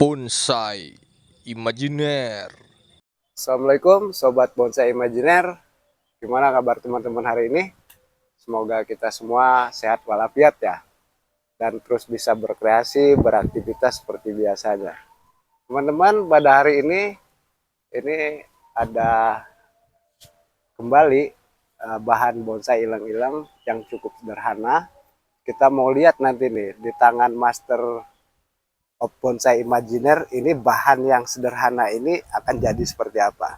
Bonsai Imajiner. Assalamualaikum Sobat Bonsai Imajiner. Gimana kabar teman-teman hari ini? Semoga kita semua sehat walafiat ya. Dan terus bisa berkreasi, beraktivitas seperti biasanya. Teman-teman, pada hari ini ada kembali bahan bonsai ilang-ilang yang cukup sederhana. Kita mau lihat nanti nih di tangan Master of Bonsai Imajiner ini bahan yang sederhana ini akan jadi seperti apa.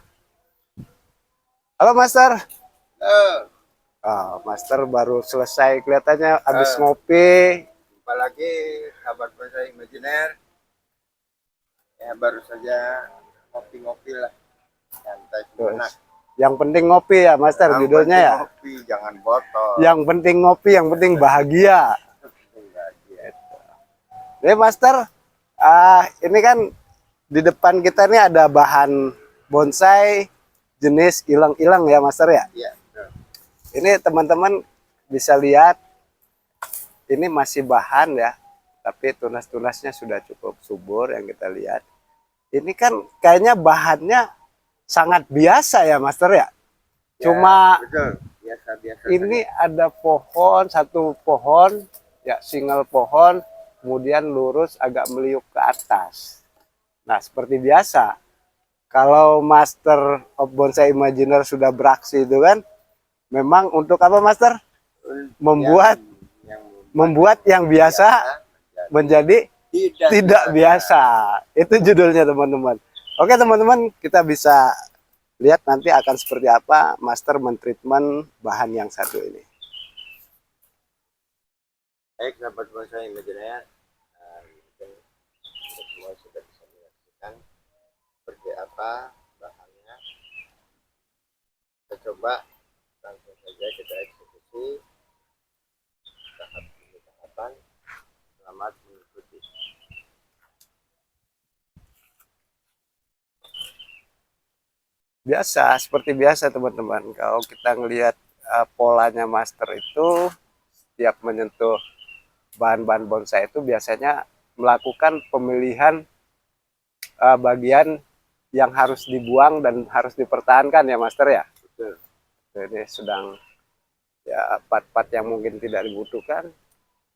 Halo Master. Master baru selesai kelihatannya habis ngopi. Jumpa lagi sahabat bonsai imajiner. Ya baru saja ngopi-ngopi lah, santai sejenak. Yang penting ngopi ya Master, Yang judulnya ya. Ngopi jangan botol. Yang penting ngopi, yang penting bahagia. Jadi Master, ini kan di depan kita nih ada bahan bonsai jenis ilang-ilang ya Master ya. Iya. Ini teman-teman bisa lihat, ini masih bahan ya, tapi tunas-tunasnya sudah cukup subur yang kita lihat. Ini kan kayaknya bahannya sangat biasa ya Master ya. Cuma betul. Biasa-biasa ini ada pohon, satu pohon ya, single pohon, kemudian lurus agak meliuk ke atas. Nah seperti biasa, kalau Master of Bonsai Imajiner sudah beraksi itu kan, memang untuk apa Master? Membuat yang biasa menjadi tidak biasa. Itu judulnya teman-teman. Oke teman-teman, kita bisa lihat nanti akan seperti apa Master mentreatment bahan yang satu ini. Baik sahabat bonsai imajiner, semua sudah bisa menyaksikan seperti apa bahannya. Kita coba langsung saja kita eksekusi tahap demi tahapan. Selamat mengikuti. Biasa, seperti biasa teman-teman. Kalau kita ngelihat polanya Master itu, setiap menyentuh bahan-bahan bonsai itu biasanya melakukan pemilihan bagian yang harus dibuang dan harus dipertahankan ya Master ya. Betul. Ini sedang ya part-part yang mungkin tidak dibutuhkan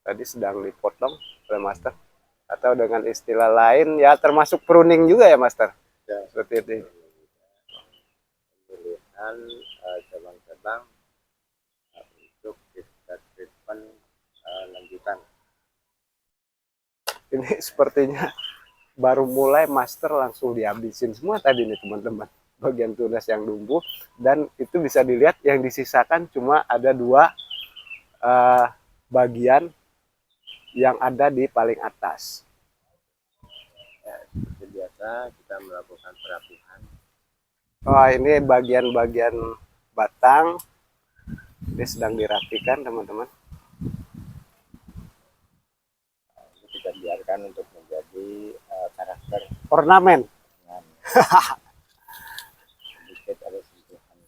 tadi sedang dipotong oleh Master, atau dengan istilah lain ya termasuk pruning juga ya Master ya, seperti itu. Pemilihan cabang-cabang untuk kita treatment lanjutan. Ini sepertinya baru mulai Master langsung dihabisin semua tadi nih teman-teman, bagian tunas yang numbuh, dan itu bisa dilihat yang disisakan cuma ada dua bagian yang ada di paling atas. Ya, seperti biasa kita melakukan perapihan. Ini bagian-bagian batang ini sedang dirapikan teman-teman. Ini kita biarkan untuk menjadi karakter Ornamen. sedikit ada sentuhan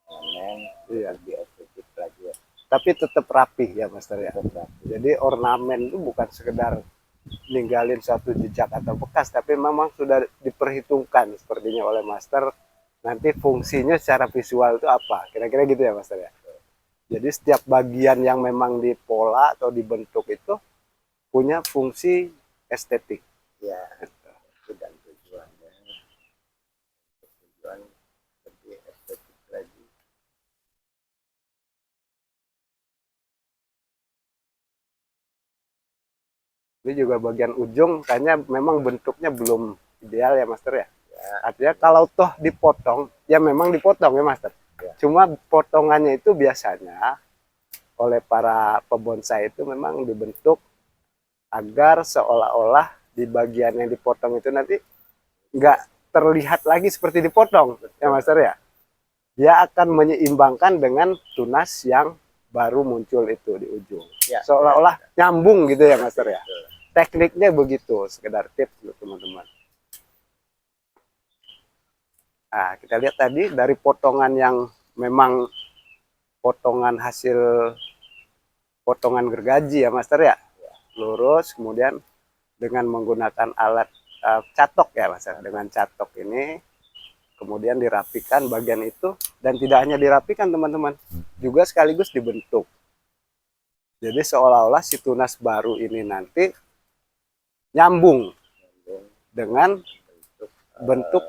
ornamen, Iya. lebih estetik lagi ya. Tapi tetap rapi ya Master ya. Tetap. Jadi ornamen itu bukan sekedar ninggalin satu jejak atau bekas, tapi memang sudah diperhitungkan sepertinya oleh Master nanti fungsinya secara visual itu apa, kira-kira gitu ya Master ya. Jadi setiap bagian yang memang dipola atau dibentuk itu punya fungsi estetik Ya, itu dan tujuannya tujuan lebih estetik lagi. ini juga bagian ujung kayaknya memang bentuknya belum ideal ya Master ya. Artinya kalau toh dipotong ya memang dipotong ya Master ya. Cuma potongannya itu biasanya oleh para pebonsai itu memang dibentuk agar seolah-olah di bagian yang dipotong itu nanti nggak terlihat lagi seperti dipotong ya Master ya. Dia akan menyeimbangkan dengan tunas yang baru muncul itu di ujung ya, seolah-olah nyambung gitu ya Master ya. Tekniknya begitu, sekedar tips untuk teman-teman. Nah, kita lihat tadi dari potongan yang memang potongan hasil potongan gergaji ya Master ya, lurus, kemudian dengan menggunakan alat catok ya Mas. Dengan catok ini kemudian dirapikan bagian itu, dan tidak hanya dirapikan teman-teman, juga sekaligus dibentuk. Jadi seolah-olah si tunas baru ini nanti nyambung dengan bentuk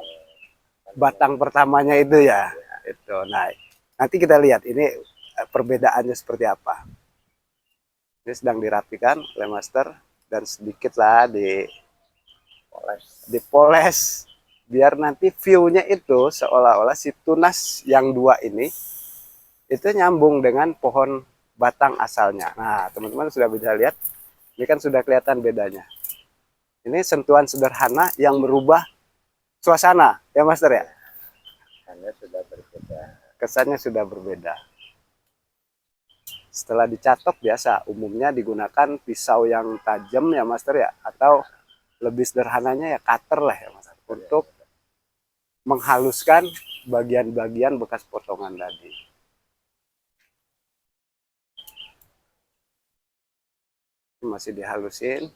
batang pertamanya itu ya. Itu. Nah, nanti kita lihat ini perbedaannya seperti apa. Ini sedang dirapikan oleh master dan sedikitlah dipoles biar nanti view-nya itu seolah-olah si tunas yang dua ini itu nyambung dengan pohon batang asalnya. Nah, teman-teman sudah bisa lihat, ini kan sudah kelihatan bedanya. Ini sentuhan sederhana yang merubah suasana, ya Master ya? Karena sudah berbeda. Kesannya sudah berbeda. Setelah dicatok biasa, umumnya digunakan pisau yang tajam ya Master ya, atau lebih sederhananya ya cutter lah ya Master, untuk menghaluskan bagian-bagian bekas potongan tadi. Masih dihalusin.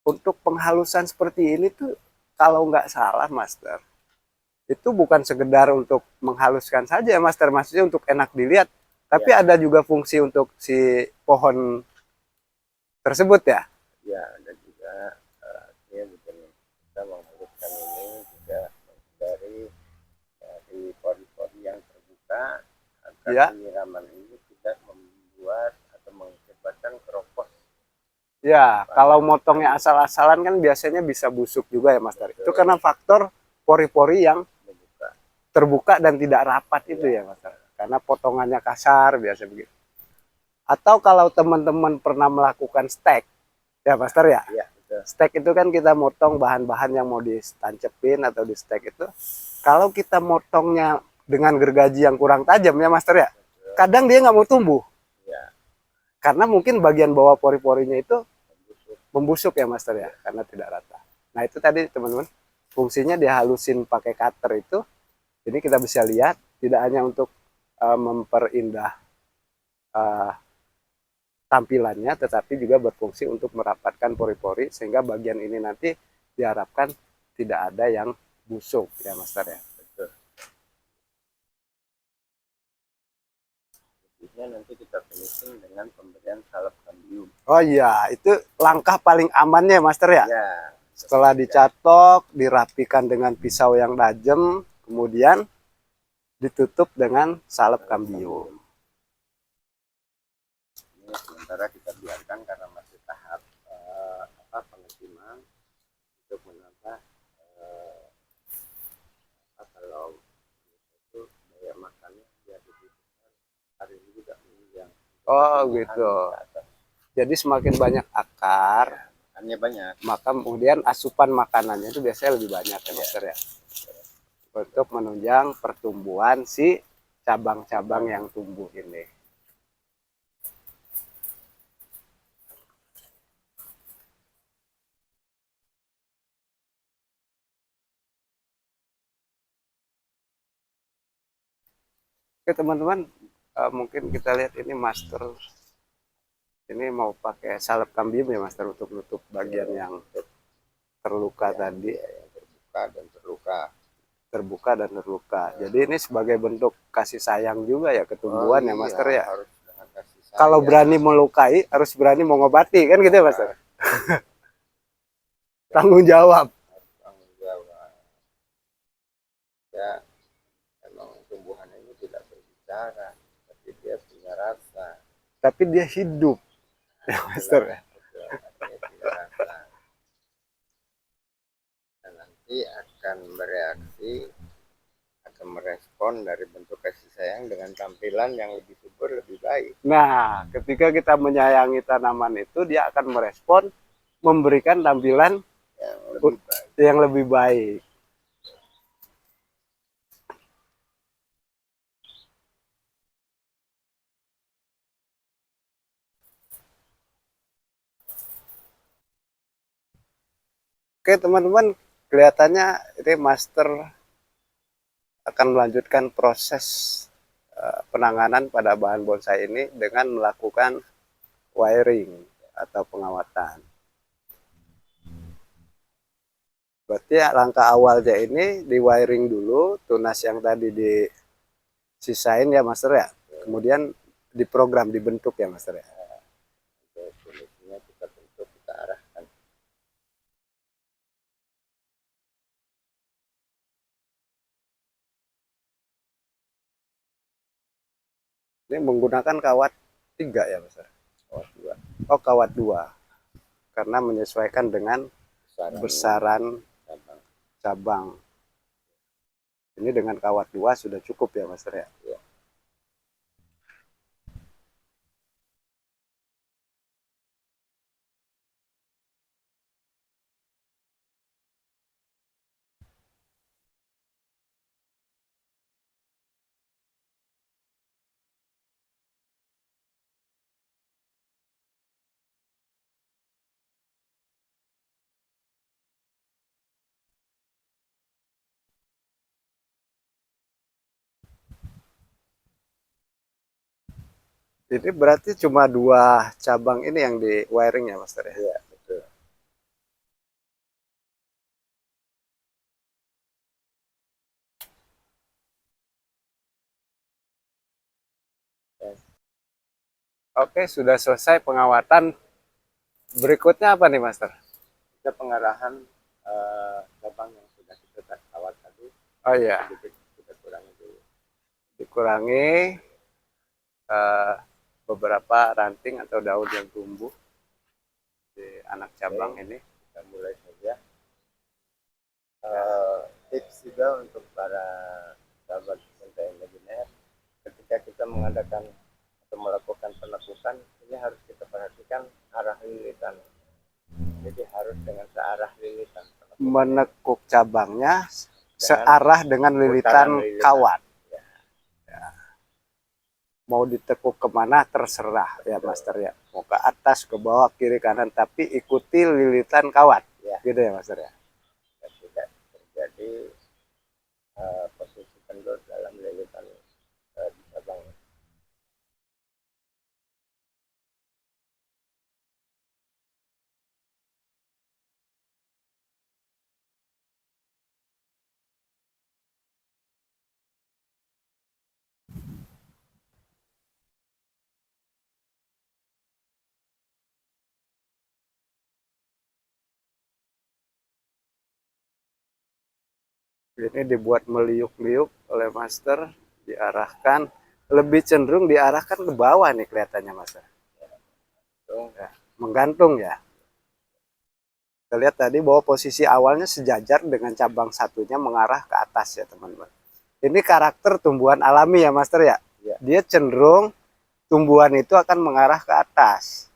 Untuk penghalusan seperti ini tuh kalau nggak salah Master, itu bukan sekedar untuk menghaluskan saja ya Master, maksudnya untuk enak dilihat, tapi ada juga fungsi untuk si pohon tersebut ya. Ya, ada juga artinya bukan kita menghaluskan ini juga dari pori-pori yang terbuka agar penyiraman ini tidak membuat atau mengakibatkan keropos. Ya, kalau motongnya asal-asalan kan biasanya bisa busuk juga ya Master. Itu karena faktor pori-pori yang terbuka dan tidak rapat itu ya Master. Karena potongannya kasar biasa begitu. Atau kalau teman-teman pernah melakukan stek, ya Master ya? Ya, betul. Stek itu kan kita motong bahan-bahan yang mau ditancepin atau di stek itu. Kalau kita motongnya dengan gergaji yang kurang tajam ya Master ya, kadang dia nggak mau tumbuh. Ya. Karena mungkin bagian bawah pori-porinya itu membusuk ya Master ya, karena tidak rata. Nah itu tadi teman-teman, fungsinya dihalusin pakai cutter itu. Jadi kita bisa lihat, tidak hanya untuk memperindah tampilannya, tetapi juga berfungsi untuk merapatkan pori-pori, sehingga bagian ini nanti diharapkan tidak ada yang busuk ya Master ya. Betul. Nanti kita finishing dengan pemberian salep kambium. Oh iya, itu langkah paling amannya Master ya? Ya. Setelah dicatok, dirapikan dengan pisau yang tajam, kemudian ditutup dengan salep kambium. Ini sementara kita biarkan karena masih tahap pengeciman untuk menambah kalau itu daya makannya biar lebih besar, hari ini juga menunjang. Oh gitu. Jadi semakin banyak akar, makannya banyak, maka kemudian asupan makanannya itu biasanya lebih banyak ya Master ya. Untuk menunjang pertumbuhan si cabang-cabang yang tumbuh ini. Oke teman-teman, mungkin kita lihat ini Master. Ini mau pakai salep kambium ya Master untuk nutup bagian yang terluka tadi. yang terbuka dan terluka. Terbuka dan terluka. Jadi ini sebagai bentuk kasih sayang juga ya ke tumbuhan ya Master ya. Harus dengan kasih sayang. Kalau berani melukai harus berani mengobati kan gitu ya Master. Tanggung jawab. Tanggung jawab. Ya, memang tumbuhan ini tidak berbicara, tapi dia punya rasa. Tapi dia hidup ya Master ya. Dan nanti akan bereaksi, akan merespon dari bentuk kasih sayang dengan tampilan yang lebih subur, lebih baik. Nah, ketika kita menyayangi tanaman itu, dia akan merespon, memberikan tampilan yang lebih baik. Oke teman-teman, kelihatannya ini Master akan melanjutkan proses penanganan pada bahan bonsai ini dengan melakukan wiring atau pengawatan. Berarti ya, langkah awalnya ini di wiring dulu, tunas yang tadi disisain ya Master ya. Kemudian diprogram, dibentuk ya Master ya. Solusinya kita bentuk, kita arahkan. Ini menggunakan kawat 3 ya Master. Kawat 2. Oh, kawat 2. Karena menyesuaikan dengan besaran cabang. Ini dengan kawat 2 sudah cukup ya Master ya. Ya. Ini berarti cuma 2 cabang ini yang di wiring ya Master ya. Iya, betul. Oke, sudah selesai pengawatan. Berikutnya apa nih Master? Kita pengarahan cabang yang sudah kita kawat tadi. Oh iya, Kita kurangi dulu. dikurangi beberapa ranting atau daun yang tumbuh di anak cabang ini. Kita mulai saja. Tips juga untuk para sahabat pecinta imajiner, ketika kita mengadakan atau melakukan penekukan, ini harus kita perhatikan arah lilitan. Jadi harus dengan searah lilitan. Menekuk cabangnya searah dengan lilitan kawat. Ya. Mau ditekuk kemana terserah ya Master ya. Mau ke atas, ke bawah, kiri, kanan, tapi ikuti lilitan kawat. Ya. Gitu ya Master ya. Tidak terjadi posisi kendor dalam lilitan di cabang. Ini dibuat meliuk-liuk oleh Master, diarahkan, lebih cenderung diarahkan ke bawah nih kelihatannya Master. Ya, menggantung ya. Kita lihat tadi bahwa posisi awalnya sejajar dengan cabang satunya mengarah ke atas ya teman-teman. Ini karakter tumbuhan alami ya Master ya. Dia cenderung tumbuhan itu akan mengarah ke atas.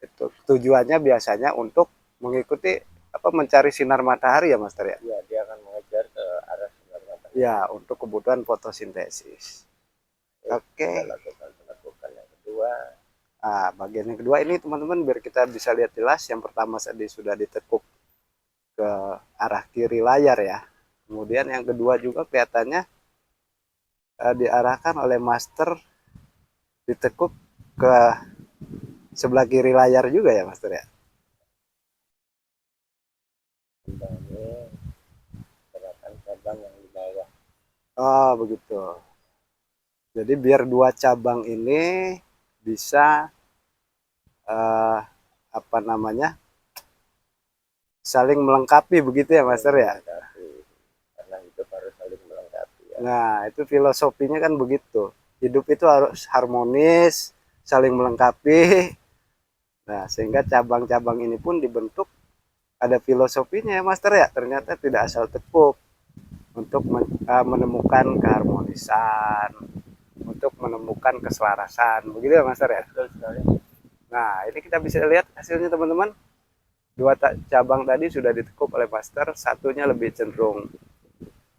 Itu tujuannya biasanya untuk mengikuti mencari sinar matahari ya Master ya. Ya, dia akan mengejar ke arah sinar matahari. Ya, untuk kebutuhan fotosintesis. Oke. Kita lakukan penekukan yang kedua. Nah, bagian yang kedua ini teman-teman biar kita bisa lihat jelas. Yang pertama tadi sudah ditekuk ke arah kiri layar ya. Kemudian yang kedua juga kelihatannya diarahkan oleh Master, ditekuk ke sebelah kiri layar juga ya Master ya. Ini gerakan cabang yang di bawah. Oh begitu. Jadi biar 2 cabang ini bisa saling melengkapi begitu ya Master ya. Karena hidup harus saling melengkapi ya. Nah itu filosofinya kan begitu. Hidup itu harus harmonis, saling melengkapi. Nah sehingga cabang-cabang ini pun dibentuk ada filosofinya ya Master ya. Ternyata tidak asal tekuk, untuk menemukan keharmonisan, untuk menemukan keselarasan, begitu ya Master ya. Betul sekali. Nah ini kita bisa lihat hasilnya teman-teman. 2 cabang tadi sudah ditekuk oleh Master, satunya lebih cenderung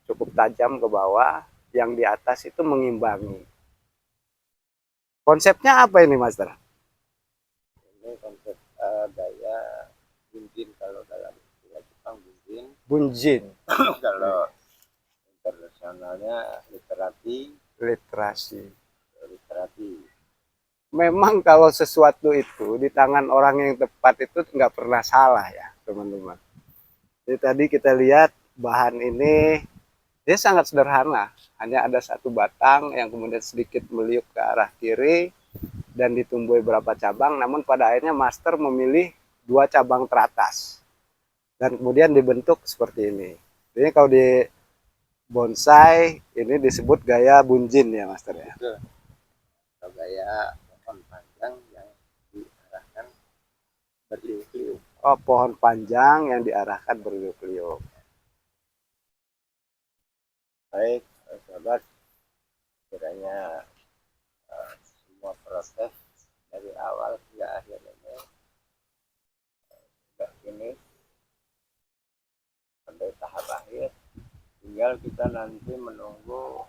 cukup tajam ke bawah, yang di atas itu mengimbangi. Konsepnya apa ini Master? Ini konsep gaya bunjin kalau dalam istilah Jepang bunjin. Bunjin. Kalau internasionalnya literasi. memang kalau sesuatu itu di tangan orang yang tepat itu nggak pernah salah ya teman-teman. Jadi tadi kita lihat bahan ini dia sangat sederhana, hanya ada satu batang yang kemudian sedikit meliuk ke arah kiri dan ditumbuhi beberapa cabang, namun pada akhirnya master memilih 2 cabang teratas dan kemudian dibentuk seperti ini. Jadi kalau di bonsai ini disebut gaya bunjin ya master ya. Itu gaya pohon panjang yang diarahkan berliuk-liuk. Oh, pohon panjang yang diarahkan berliuk-liuk. Baik, sahabat, kiranya semua proses dari awal hingga akhir ini sudah ini sampai tahap akhir. Tinggal kita nanti menunggu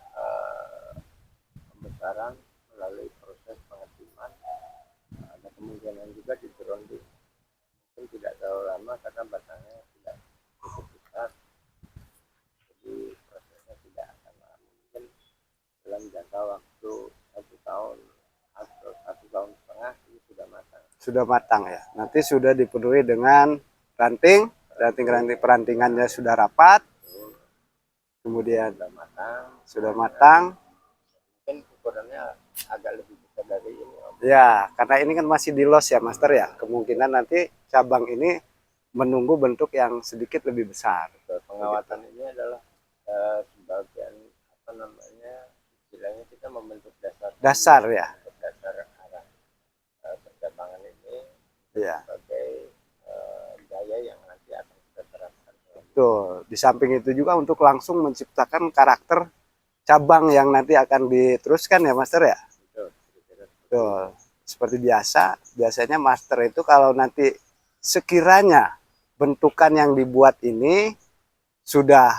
pembesaran melalui proses pengetiman. Ada kemungkinan juga di grounding. Mungkin tidak terlalu lama karena batangnya tidak cukup besar. Jadi prosesnya tidak akan lama. Mungkin dalam jangka waktu 1 tahun atau 1,5 tahun ini sudah matang. Sudah matang ya. Nanti sudah dipenuhi dengan ranting, perantingannya sudah rapat. Kemudian sudah matang. Mungkin ukurannya agak lebih besar dari ini, Om. Ya, karena ini kan masih di los ya, Master ya. Kemungkinan nanti cabang ini menunggu bentuk yang sedikit lebih besar. Pengawatan ini adalah sebagian apa namanya, istilahnya kita membentuk dasar. Dasar ya. Dasar arah percabangan ini Ya. sebagai gaya yang nanti akan kita terapkan. Tuh, di samping itu juga untuk langsung menciptakan karakter cabang yang nanti akan diteruskan ya, Master ya. Tuh, seperti biasanya master itu kalau nanti sekiranya bentukan yang dibuat ini sudah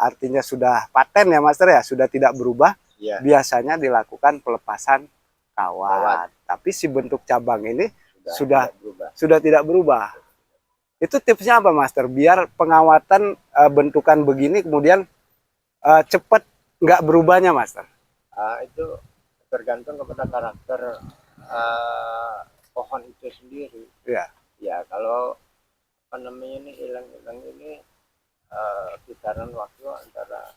artinya sudah paten ya master ya, sudah tidak berubah, Ya. biasanya dilakukan pelepasan kawat. Tapi si bentuk cabang ini sudah tidak berubah. Itu tipsnya apa master? Biar pengawatan bentukan begini kemudian cepat nggak berubahnya master. Itu tergantung kepada karakter pohon itu sendiri. Ya. Ya, kalau apa namanya ini hilang-hilang ini kisaran waktu antara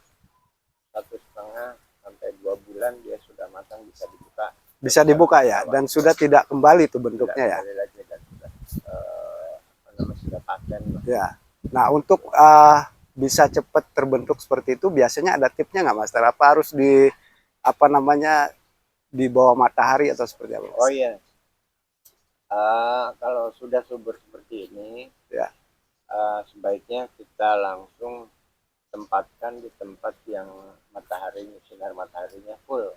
1,5 sampai 2 bulan dia sudah matang, bisa dibuka. Bisa dibuka ya, dan sudah tidak kembali tuh bentuknya ya. Lagi, dan sudah apa namanya, sudah paten. Ya. Nah untuk bisa cepat terbentuk seperti itu biasanya ada tipsnya nggak master? Apa harus di apa namanya di bawah matahari atau seperti apa? Oh iya. Kalau sudah subur seperti ini, Ya. Sebaiknya kita langsung tempatkan di tempat yang sinar mataharinya full,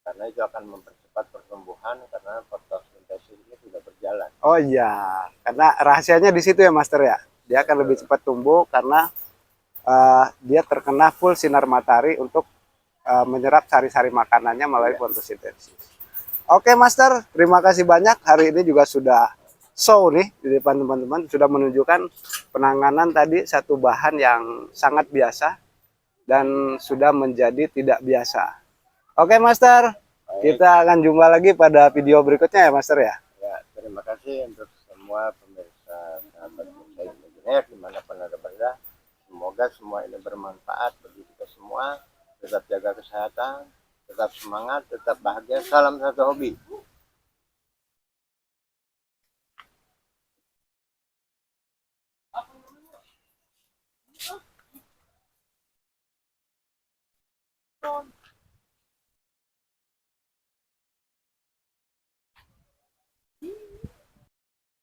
karena itu akan mempercepat pertumbuhan karena fotosintesis ini sudah berjalan. Oh iya, karena rahasianya di situ ya master ya. Dia akan lebih cepat tumbuh karena dia terkena full sinar matahari untuk menyerap sari-sari makanannya melalui fotosintesis. Oke master, terima kasih banyak. Hari ini juga sudah show nih di depan teman-teman, sudah menunjukkan penanganan tadi satu bahan yang sangat biasa dan sudah menjadi tidak biasa. Oke master, kita akan jumpa lagi pada video berikutnya ya master ya. Ya, terima kasih untuk semua pemirsa sahabat bonsai Imagineer dimanapun Anda berada. Semoga semua ini bermanfaat bagi kita semua. Tetap jaga kesehatan, tetap semangat, tetap bahagia. Salam satu hobi.